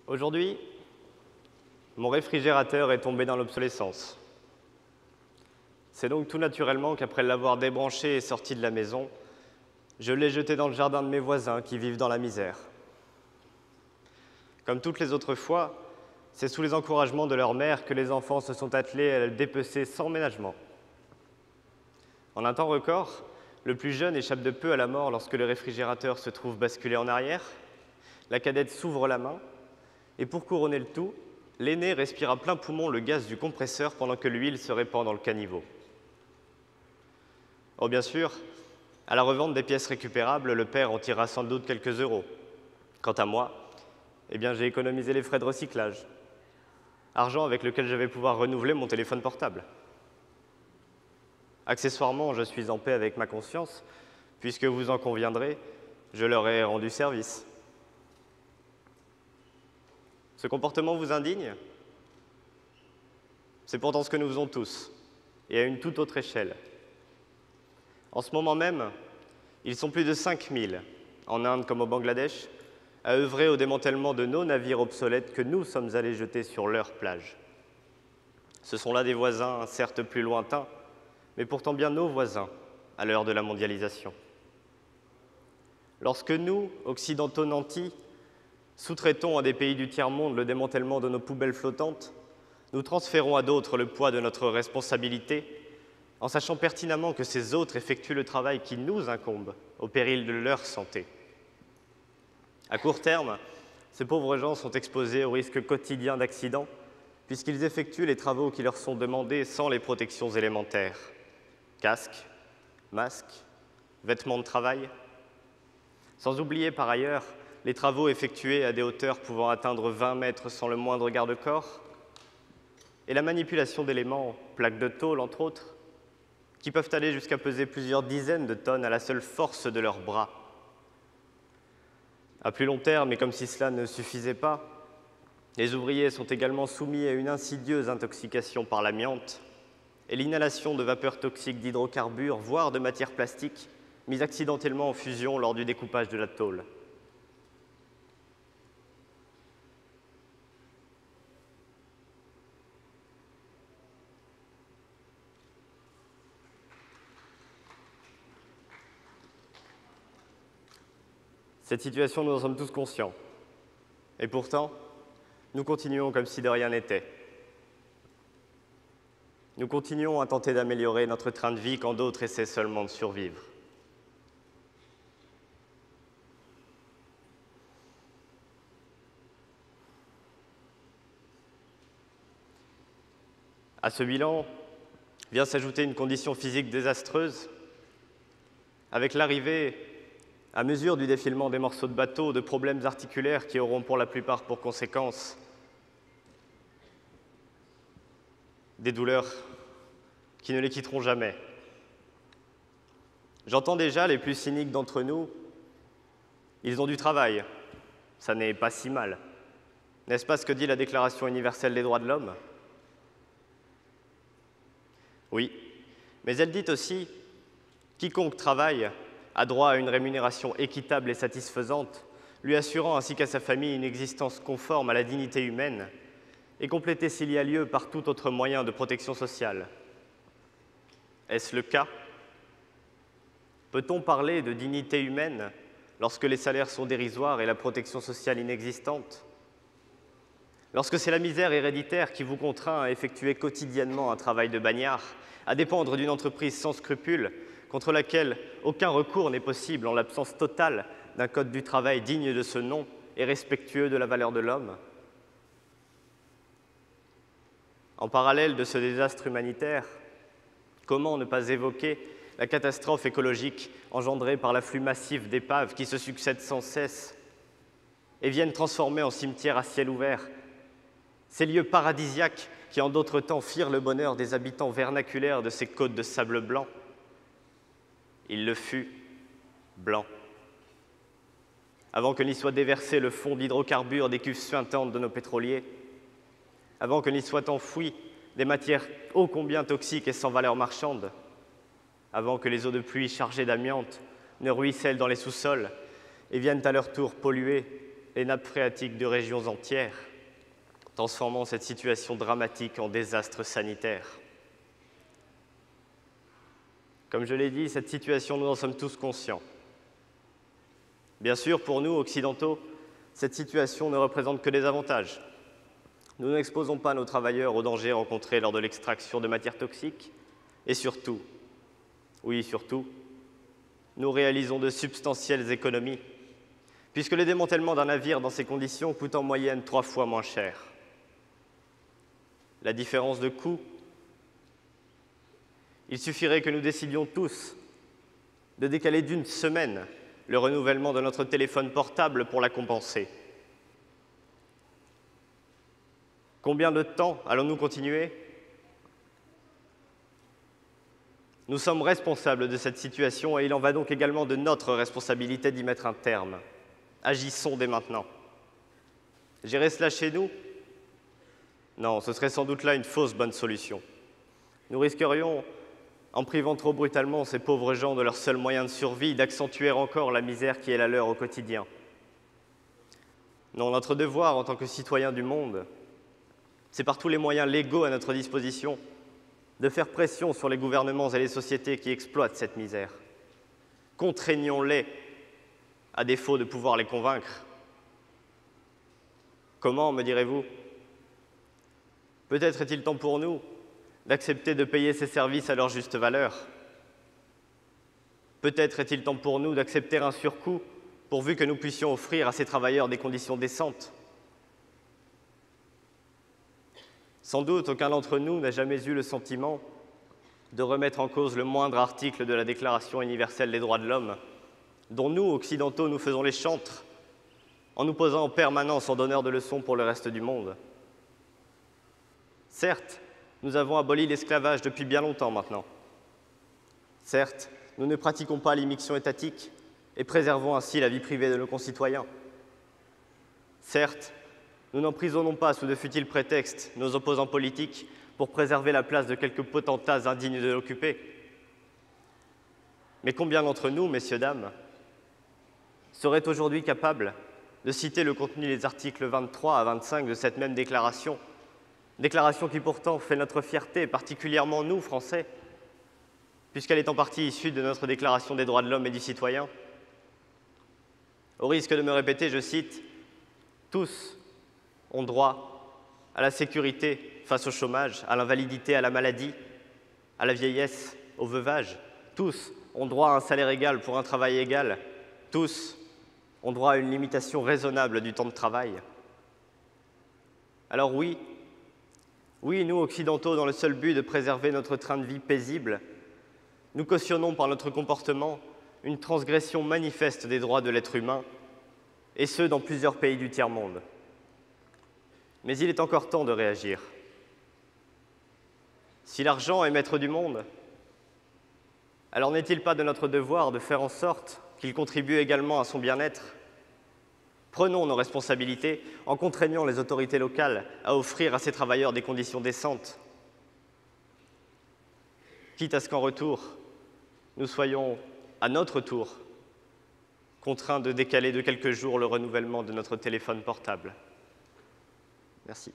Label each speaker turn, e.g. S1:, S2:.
S1: Aujourd'hui, mon réfrigérateur est tombé dans l'obsolescence. C'est donc tout naturellement qu'après l'avoir débranché et sorti de la maison, je l'ai jeté dans le jardin de mes voisins qui vivent dans la misère. Comme toutes les autres fois, c'est sous les encouragements de leur mère que les enfants se sont attelés à le dépecer sans ménagement. En un temps record, le plus jeune échappe de peu à la mort lorsque le réfrigérateur se trouve basculé en arrière, la cadette s'ouvre la main, et pour couronner le tout, l'aîné respire à plein poumon le gaz du compresseur pendant que l'huile se répand dans le caniveau. Oh bien sûr, à la revente des pièces récupérables, le père en tirera sans doute quelques euros. Quant à moi, j'ai économisé les frais de recyclage, argent avec lequel je vais pouvoir renouveler mon téléphone portable. Accessoirement, je suis en paix avec ma conscience, puisque vous en conviendrez, je leur ai rendu service. Ce comportement vous indigne? C'est pourtant ce que nous faisons tous, et à une toute autre échelle. En ce moment même, ils sont plus de 5000, en Inde comme au Bangladesh, à œuvrer au démantèlement de nos navires obsolètes que nous sommes allés jeter sur leur plage. Ce sont là des voisins, certes plus lointains, mais pourtant bien nos voisins, à l'heure de la mondialisation. Lorsque nous, occidentaux nantis, sous-traitons à des pays du tiers-monde le démantèlement de nos poubelles flottantes, nous transférons à d'autres le poids de notre responsabilité, en sachant pertinemment que ces autres effectuent le travail qui nous incombe, au péril de leur santé. À court terme, ces pauvres gens sont exposés au risque quotidien d'accidents, puisqu'ils effectuent les travaux qui leur sont demandés sans les protections élémentaires. Casques, masques, vêtements de travail. Sans oublier par ailleurs les travaux effectués à des hauteurs pouvant atteindre 20 mètres sans le moindre garde-corps, et la manipulation d'éléments, plaques de tôle entre autres, qui peuvent aller jusqu'à peser plusieurs dizaines de tonnes à la seule force de leurs bras. À plus long terme, et comme si cela ne suffisait pas, les ouvriers sont également soumis à une insidieuse intoxication par l'amiante et l'inhalation de vapeurs toxiques d'hydrocarbures, voire de matières plastiques, mises accidentellement en fusion lors du découpage de la tôle. Cette situation, nous en sommes tous conscients. Et pourtant, nous continuons comme si de rien n'était. Nous continuons à tenter d'améliorer notre train de vie quand d'autres essaient seulement de survivre. À ce bilan vient s'ajouter une condition physique désastreuse, avec l'arrivée, à mesure du défilement des morceaux de bateau, de problèmes articulaires qui auront pour la plupart pour conséquence des douleurs qui ne les quitteront jamais. J'entends déjà les plus cyniques d'entre nous, ils ont du travail, ça n'est pas si mal. N'est-ce pas ce que dit la Déclaration universelle des droits de l'homme? Oui, mais elle dit aussi « Quiconque travaille a droit à une rémunération équitable et satisfaisante, lui assurant ainsi qu'à sa famille une existence conforme à la dignité humaine et complétée s'il y a lieu par tout autre moyen de protection sociale. » Est-ce le cas? Peut-on parler de dignité humaine lorsque les salaires sont dérisoires et la protection sociale inexistante? Lorsque c'est la misère héréditaire qui vous contraint à effectuer quotidiennement un travail de bagnard, à dépendre d'une entreprise sans scrupules, contre laquelle aucun recours n'est possible en l'absence totale d'un code du travail digne de ce nom et respectueux de la valeur de l'homme? En parallèle de ce désastre humanitaire, comment ne pas évoquer la catastrophe écologique engendrée par l'afflux massif d'épaves qui se succèdent sans cesse et viennent transformer en cimetières à ciel ouvert ces lieux paradisiaques qui en d'autres temps firent le bonheur des habitants vernaculaires de ces côtes de sable blanc? Il le fut, blanc. Avant que n'y soit déversé le fond d'hydrocarbures des cuves suintantes de nos pétroliers, avant que n'y soient enfouies des matières ô combien toxiques et sans valeur marchande, avant que les eaux de pluie chargées d'amiante ne ruissellent dans les sous-sols et viennent à leur tour polluer les nappes phréatiques de régions entières, transformant cette situation dramatique en désastre sanitaire. Comme je l'ai dit, cette situation, nous en sommes tous conscients. Bien sûr, pour nous, occidentaux, cette situation ne représente que des avantages. Nous n'exposons pas nos travailleurs aux dangers rencontrés lors de l'extraction de matières toxiques. Et surtout, oui, surtout, nous réalisons de substantielles économies, puisque le démantèlement d'un navire dans ces conditions coûte en moyenne 3 fois moins cher. La différence de coût, il suffirait que nous décidions tous de décaler d'1 semaine le renouvellement de notre téléphone portable pour la compenser. Combien de temps allons-nous continuer ? Nous sommes responsables de cette situation et il en va donc également de notre responsabilité d'y mettre un terme. Agissons dès maintenant. Gérer cela chez nous ? Non, ce serait sans doute là une fausse bonne solution. Nous risquerions, en privant trop brutalement ces pauvres gens de leur seul moyen de survie, d'accentuer encore la misère qui est la leur au quotidien. Non, notre devoir en tant que citoyens du monde, c'est par tous les moyens légaux à notre disposition de faire pression sur les gouvernements et les sociétés qui exploitent cette misère. Contraignons-les, à défaut de pouvoir les convaincre. Comment, me direz-vous ? Peut-être est-il temps pour nous d'accepter de payer ces services à leur juste valeur. Peut-être est-il temps pour nous d'accepter un surcoût pourvu que nous puissions offrir à ces travailleurs des conditions décentes. Sans doute, aucun d'entre nous n'a jamais eu le sentiment de remettre en cause le moindre article de la Déclaration universelle des droits de l'homme, dont nous, occidentaux, nous faisons les chantres, en nous posant en permanence en donneurs de leçons pour le reste du monde. Certes, nous avons aboli l'esclavage depuis bien longtemps maintenant. Certes, nous ne pratiquons pas l'immixtion étatique et préservons ainsi la vie privée de nos concitoyens. Certes, nous n'emprisonnons pas sous de futiles prétextes nos opposants politiques pour préserver la place de quelques potentats indignes de l'occuper. Mais combien d'entre nous, messieurs, dames, seraient aujourd'hui capables de citer le contenu des articles 23 à 25 de cette même déclaration, déclaration qui pourtant fait notre fierté, particulièrement nous, Français, puisqu'elle est en partie issue de notre Déclaration des droits de l'homme et du citoyen. Au risque de me répéter, je cite « Tous ont droit à la sécurité face au chômage, à l'invalidité, à la maladie, à la vieillesse, au veuvage. Tous ont droit à un salaire égal pour un travail égal. Tous ont droit à une limitation raisonnable du temps de travail. » Alors oui, nous, occidentaux, dans le seul but de préserver notre train de vie paisible, nous cautionnons par notre comportement une transgression manifeste des droits de l'être humain, et ce, dans plusieurs pays du tiers-monde. Mais il est encore temps de réagir. Si l'argent est maître du monde, alors n'est-il pas de notre devoir de faire en sorte qu'il contribue également à son bien-être ? Prenons nos responsabilités en contraignant les autorités locales à offrir à ces travailleurs des conditions décentes, quitte à ce qu'en retour, nous soyons, à notre tour, contraints de décaler de quelques jours le renouvellement de notre téléphone portable. Merci.